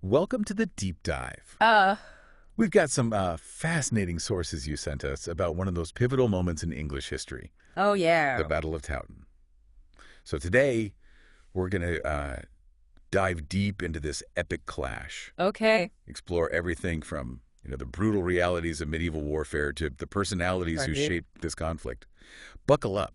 Welcome to the deep dive. Uh, We've got some fascinating sources you sent us about one of those pivotal moments in English history, oh the yeah. Battle of Towton. So today, we're going to dive deep into this epic clash, Okay. explore everything from the brutal realities of medieval warfare to the personalities who Right. shaped this conflict. Buckle up,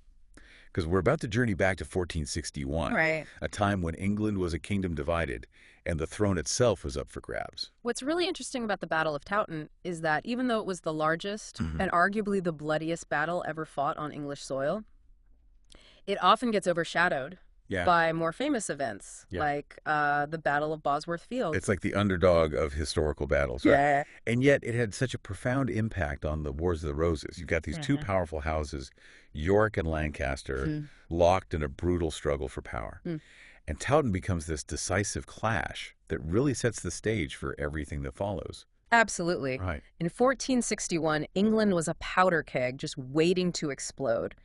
because we're about to journey back to 1461, Right. a time when England was a kingdom divided and the throne itself was up for grabs. What's really interesting about the Battle of Towton is that even though it was the largest Mhm. and arguably the bloodiest battle ever fought on English soil, it often gets overshadowed Yeah. by more famous events Yeah. like the Battle of Bosworth Field. It's like the underdog of historical battles, right? Yeah. And yet it had such a profound impact on the Wars of the Roses. You've got these two Mhm. powerful houses, York and Lancaster, Mhm. locked in a brutal struggle for power. Mm. And Towton becomes this decisive clash that really sets the stage for everything that follows. Absolutely. Right. In 1461, England was a powder keg just waiting to explode.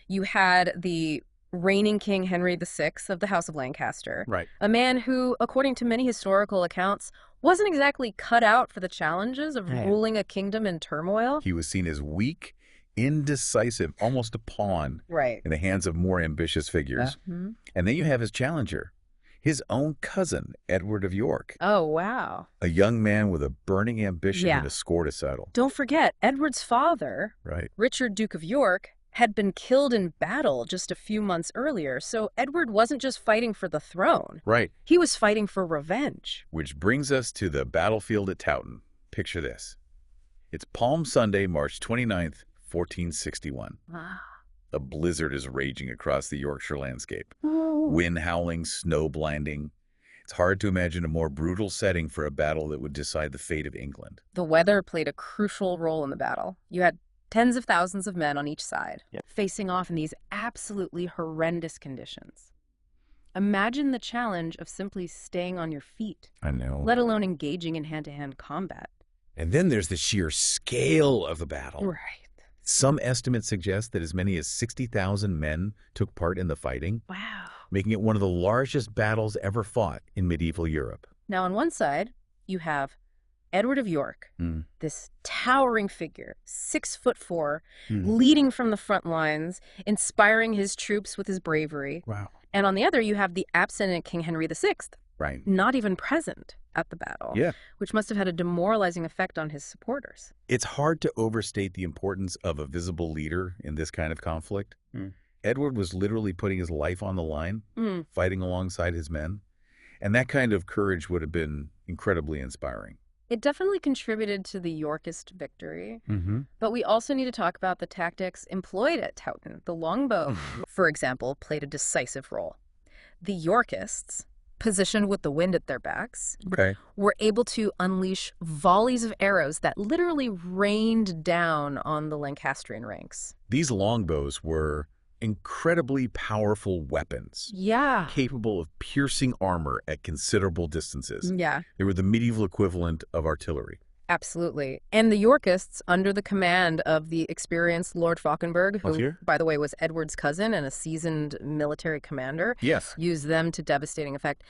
You had the reigning King Henry VI of the House of Lancaster, Right. a man who, according to many historical accounts, wasn't exactly cut out for the challenges of Right. ruling a kingdom in turmoil. He was seen as weak, indecisive, almost a pawn Right. in the hands of more ambitious figures. Mhm. And then you have his challenger, his own cousin, Edward of York, Oh, wow. a young man with a burning ambition Yeah. and a score to settle. Don't forget, Edward's father, Right. Richard, Duke of York, had been killed in battle just a few months earlier, so Edward wasn't just fighting for the throne. Right. He was fighting for revenge. Which brings us to the battlefield at Towton. Picture this. It's Palm Sunday, March 29th, 1461. Wow. A blizzard is raging across the Yorkshire landscape. Wind howling, snow blinding. It's hard to imagine a more brutal setting for a battle that would decide the fate of England. The weather played a crucial role in the battle. You had tens of thousands of men on each side, Yep. facing off in these absolutely horrendous conditions. Imagine the challenge of simply staying on your feet, I know. let alone engaging in hand-to-hand combat. And then there's the sheer scale of the battle. Right. Some estimates suggest that as many as 60,000 men took part in the fighting, Wow. making it one of the largest battles ever fought in medieval Europe. Now, on one side, you have Edward of York, this towering figure, 6'4", leading from the front lines, inspiring his troops with his bravery. Wow. And on the other, you have the absent King Henry VI, Right. not even present at the battle, Yeah. which must have had a demoralizing effect on his supporters. It's hard to overstate the importance of a visible leader in this kind of conflict. Edward was literally putting his life on the line, fighting alongside his men. And that kind of courage would have been incredibly inspiring. It definitely contributed to the Yorkist victory, but we also need to talk about the tactics employed at Towton. The longbow, for example, played a decisive role. The Yorkists, positioned with the wind at their backs, Okay. were able to unleash volleys of arrows that literally rained down on the Lancastrian ranks. These longbows were incredibly powerful weapons, Yeah. capable of piercing armor at considerable distances. Yeah, They were the medieval equivalent of artillery. absolutely. And the Yorkists, under the command of the experienced Lord Fauconberg, who, here? by the way, was Edward's cousin and a seasoned military commander, Yes. used them to devastating effect.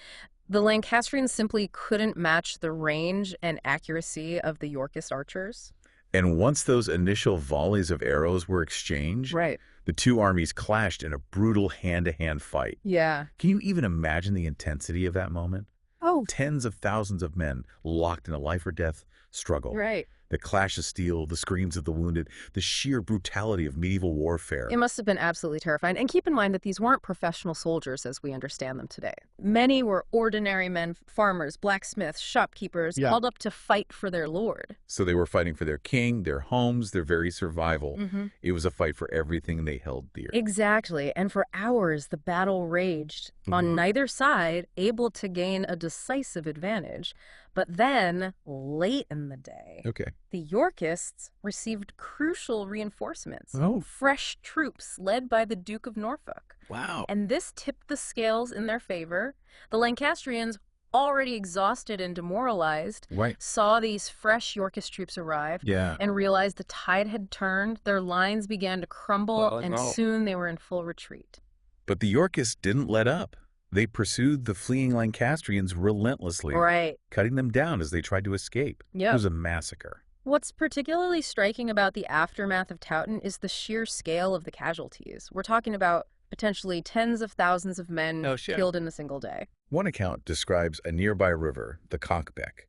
The Lancastrians simply couldn't match the range and accuracy of the Yorkist archers. And once those initial volleys of arrows were exchanged, Right. the two armies clashed in a brutal hand-to-hand fight. Yeah. Can you even imagine the intensity of that moment? Oh, Tens of thousands of men locked in a life-or-death struggle. right. The clash of steel, the screams of the wounded, the sheer brutality of medieval warfare. It must have been absolutely terrifying. And keep in mind that these weren't professional soldiers as we understand them today. Many were ordinary men, farmers, blacksmiths, shopkeepers, Yeah. called up to fight for their lord. So they were fighting for their king, their homes, their very survival. It was a fight for everything they held dear. Exactly. And for hours, the battle raged on neither side, able to gain a decisive advantage. But then, late in the day, Okay. the Yorkists received crucial reinforcements. Oh. Fresh troops led by the Duke of Norfolk. Wow. And this tipped the scales in their favor. The Lancastrians, already exhausted and demoralized, Right. saw these fresh Yorkist troops arrive Yeah. and realized the tide had turned. Their lines began to crumble, and soon they were in full retreat. But the Yorkists didn't let up. They pursued the fleeing Lancastrians relentlessly, Right. cutting them down as they tried to escape. It was a massacre. What's particularly striking about the aftermath of Towton is the sheer scale of the casualties. We're talking about potentially tens of thousands of men killed in a single day. One account describes a nearby river, the Cockbeck,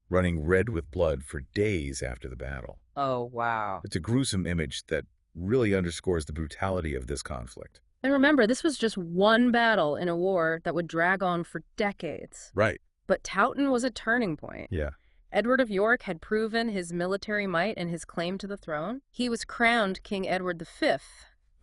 running red with blood for days after the battle. Oh, wow. It's a gruesome image that really underscores the brutality of this conflict. And remember, this was just one battle in a war that would drag on for decades. Right. But Towton was a turning point. Yeah. Edward of York had proven his military might and his claim to the throne. He was crowned King Edward V.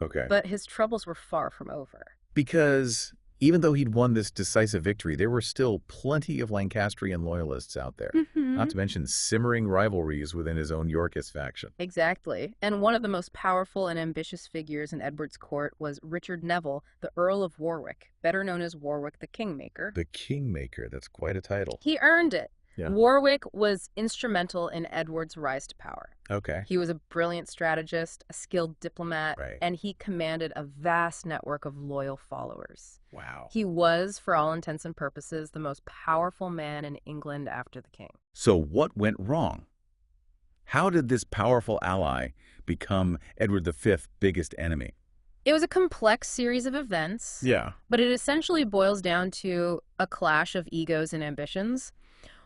Okay. But his troubles were far from over. Because even though he'd won this decisive victory, there were still plenty of Lancastrian loyalists out there. Not to mention simmering rivalries within his own Yorkist faction. Exactly. And one of the most powerful and ambitious figures in Edward's court was Richard Neville, the Earl of Warwick, better known as Warwick the Kingmaker. The Kingmaker, that's quite a title. He earned it. Yeah. Warwick was instrumental in Edward's rise to power. Okay. He was a brilliant strategist, a skilled diplomat, and he commanded a vast network of loyal followers. Wow. He was, for all intents and purposes, the most powerful man in England after the king. So what went wrong? How did this powerful ally become Edward V's biggest enemy? It was a complex series of events. Yeah. But it essentially boils down to a clash of egos and ambitions.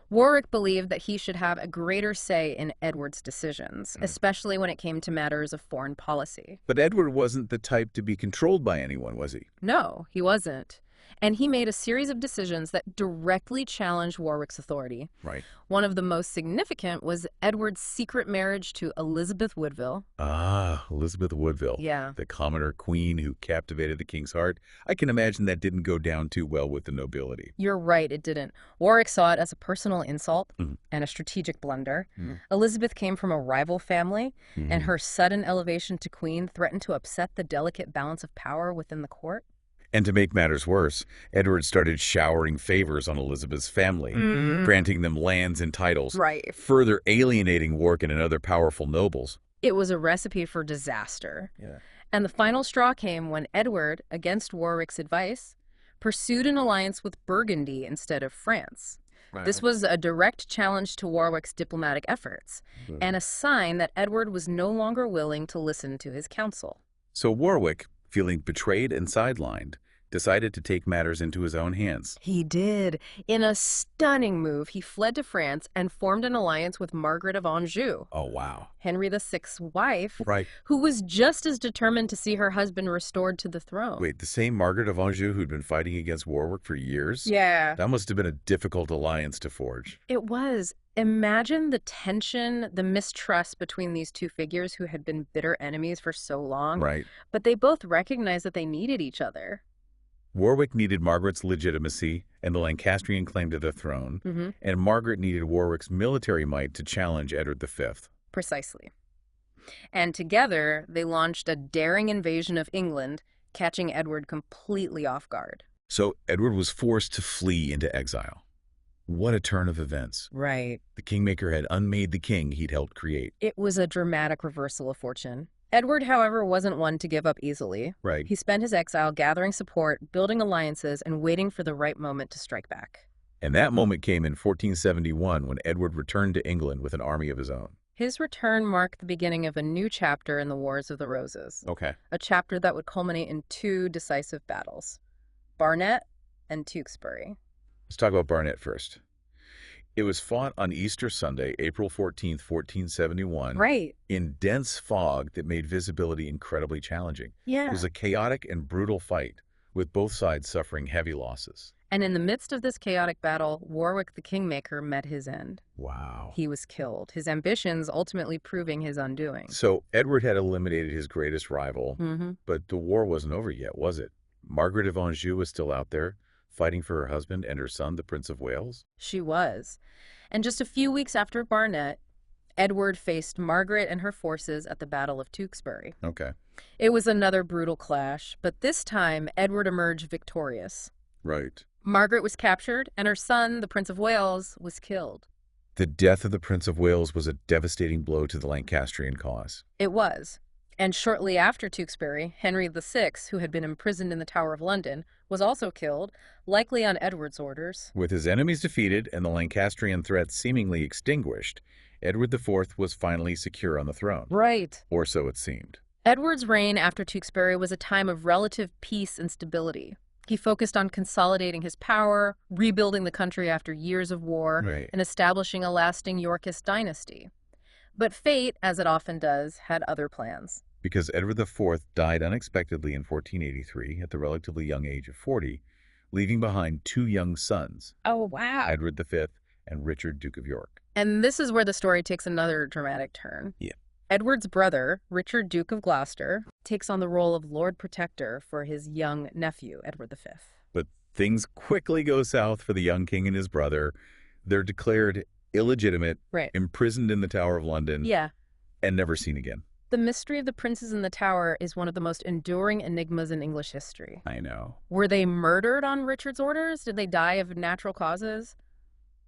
Warwick believed that he should have a greater say in Edward's decisions, especially when it came to matters of foreign policy. But Edward wasn't the type to be controlled by anyone, was he? No, he wasn't. And he made a series of decisions that directly challenged Warwick's authority. Right. One of the most significant was Edward's secret marriage to Elizabeth Woodville. Ah, Elizabeth Woodville. Yeah. The commoner queen who captivated the king's heart. I can imagine that didn't go down too well with the nobility. You're right, it didn't. Warwick saw it as a personal insult and a strategic blunder. Elizabeth came from a rival family, and her sudden elevation to queen threatened to upset the delicate balance of power within the court. And to make matters worse, Edward started showering favors on Elizabeth's family, granting them lands and titles, further alienating Warwick and other powerful nobles. It was a recipe for disaster. Yeah. And the final straw came when Edward, against Warwick's advice, pursued an alliance with Burgundy instead of France. Right. This was a direct challenge to Warwick's diplomatic efforts, and a sign that Edward was no longer willing to listen to his counsel. So Warwick, feeling betrayed and sidelined, decided to take matters into his own hands. He did. In a stunning move, he fled to France and formed an alliance with Margaret of Anjou. Oh, wow. Henry VI's wife, right, who was just as determined to see her husband restored to the throne. Wait, the same Margaret of Anjou who'd been fighting against Warwick for years? Yeah. That must have been a difficult alliance to forge. It was. Imagine the tension, the mistrust between these two figures who had been bitter enemies for so long. Right. But they both recognized that they needed each other. Warwick needed Margaret's legitimacy and the Lancastrian claim to the throne, and Margaret needed Warwick's military might to challenge Edward V. Precisely. And together, they launched a daring invasion of England, catching Edward completely off guard. So Edward was forced to flee into exile. What a turn of events. Right. The Kingmaker had unmade the king he'd helped create. It was a dramatic reversal of fortune. Edward, however, wasn't one to give up easily. Right. He spent his exile gathering support, building alliances, and waiting for the right moment to strike back. And that moment came in 1471 when Edward returned to England with an army of his own. His return marked the beginning of a new chapter in the Wars of the Roses. Okay. A chapter that would culminate in two decisive battles, Barnet and Tewkesbury. Let's talk about Barnet first. It was fought on Easter Sunday, April 14th, 1471. Right. In dense fog that made visibility incredibly challenging. Yeah. It was a chaotic and brutal fight, with both sides suffering heavy losses. And in the midst of this chaotic battle, Warwick the Kingmaker met his end. Wow. He was killed, his ambitions ultimately proving his undoing. So Edward had eliminated his greatest rival, but the war wasn't over yet, was it? Margaret of Anjou was still out there, fighting for her husband and her son, the Prince of Wales? She was. And just a few weeks after Barnet, Edward faced Margaret and her forces at the Battle of Tewkesbury. Okay. It was another brutal clash, but this time Edward emerged victorious. Right. Margaret was captured, and her son, the Prince of Wales, was killed. The death of the Prince of Wales was a devastating blow to the Lancastrian cause. It was. And shortly after Tewkesbury, Henry VI, who had been imprisoned in the Tower of London, was also killed, likely on Edward's orders. With his enemies defeated and the Lancastrian threat seemingly extinguished, Edward IV was finally secure on the throne. Right. Or so it seemed. Edward's reign after Tewkesbury was a time of relative peace and stability. He focused on consolidating his power, rebuilding the country after years of war, Right. and establishing a lasting Yorkist dynasty. But fate, as it often does, had other plans. Because Edward IV died unexpectedly in 1483 at the relatively young age of 40, leaving behind two young sons, Oh, wow. Edward V and Richard, Duke of York. And this is where the story takes another dramatic turn. Yeah. Edward's brother, Richard, Duke of Gloucester, takes on the role of Lord Protector for his young nephew, Edward V. But things quickly go south for the young king and his brother. They're declared illegitimate, Right. imprisoned in the Tower of London, Yeah. and never seen again. The mystery of the princes in the Tower is one of the most enduring enigmas in English history. I know. Were they murdered on Richard's orders? Did they die of natural causes?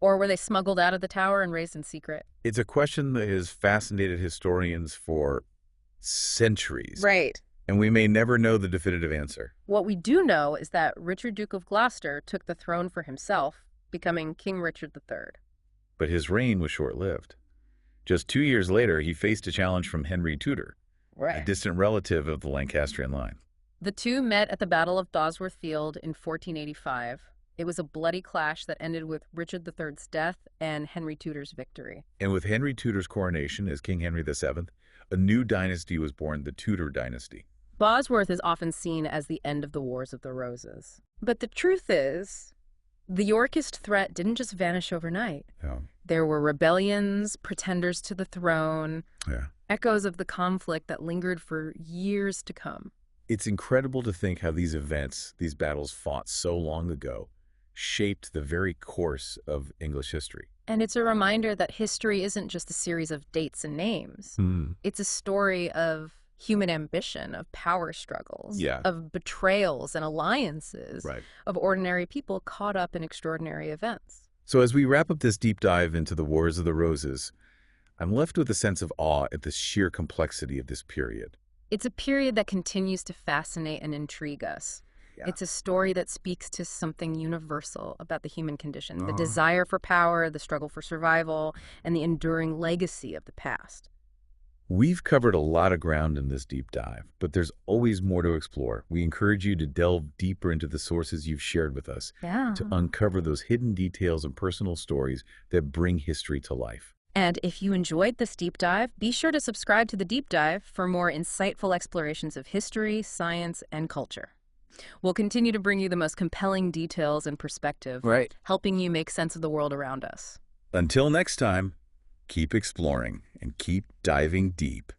Or were they smuggled out of the tower and raised in secret? It's a question that has fascinated historians for centuries. Right. And we may never know the definitive answer. What we do know is that Richard, Duke of Gloucester, took the throne for himself, becoming King Richard III. But his reign was short-lived. Just 2 years later, he faced a challenge from Henry Tudor, a distant relative of the Lancastrian line. The two met at the Battle of Dosworth Field in 1485. It was a bloody clash that ended with Richard III's death and Henry Tudor's victory. And with Henry Tudor's coronation as King Henry VII, a new dynasty was born, the Tudor dynasty. Bosworth is often seen as the end of the Wars of the Roses. But the truth is, the Yorkist threat didn't just vanish overnight. Yeah. There were rebellions, pretenders to the throne, Yeah. echoes of the conflict that lingered for years to come. It's incredible to think how these events, these battles fought so long ago, shaped the very course of English history. And it's a reminder that history isn't just a series of dates and names. It's a story of human ambition, of power struggles, Yeah. of betrayals and alliances, Right. of ordinary people caught up in extraordinary events. So as we wrap up this deep dive into the Wars of the Roses, I'm left with a sense of awe at the sheer complexity of this period. It's a period that continues to fascinate and intrigue us. Yeah. It's a story that speaks to something universal about the human condition, the desire for power, the struggle for survival, and the enduring legacy of the past. We've covered a lot of ground in this deep dive, but there's always more to explore. We encourage you to delve deeper into the sources you've shared with us to uncover those hidden details and personal stories that bring history to life. And if you enjoyed this deep dive, be sure to subscribe to the deep dive for more insightful explorations of history, science, and culture. We'll continue to bring you the most compelling details and perspective, helping you make sense of the world around us. Until next time, keep exploring and keep diving deep.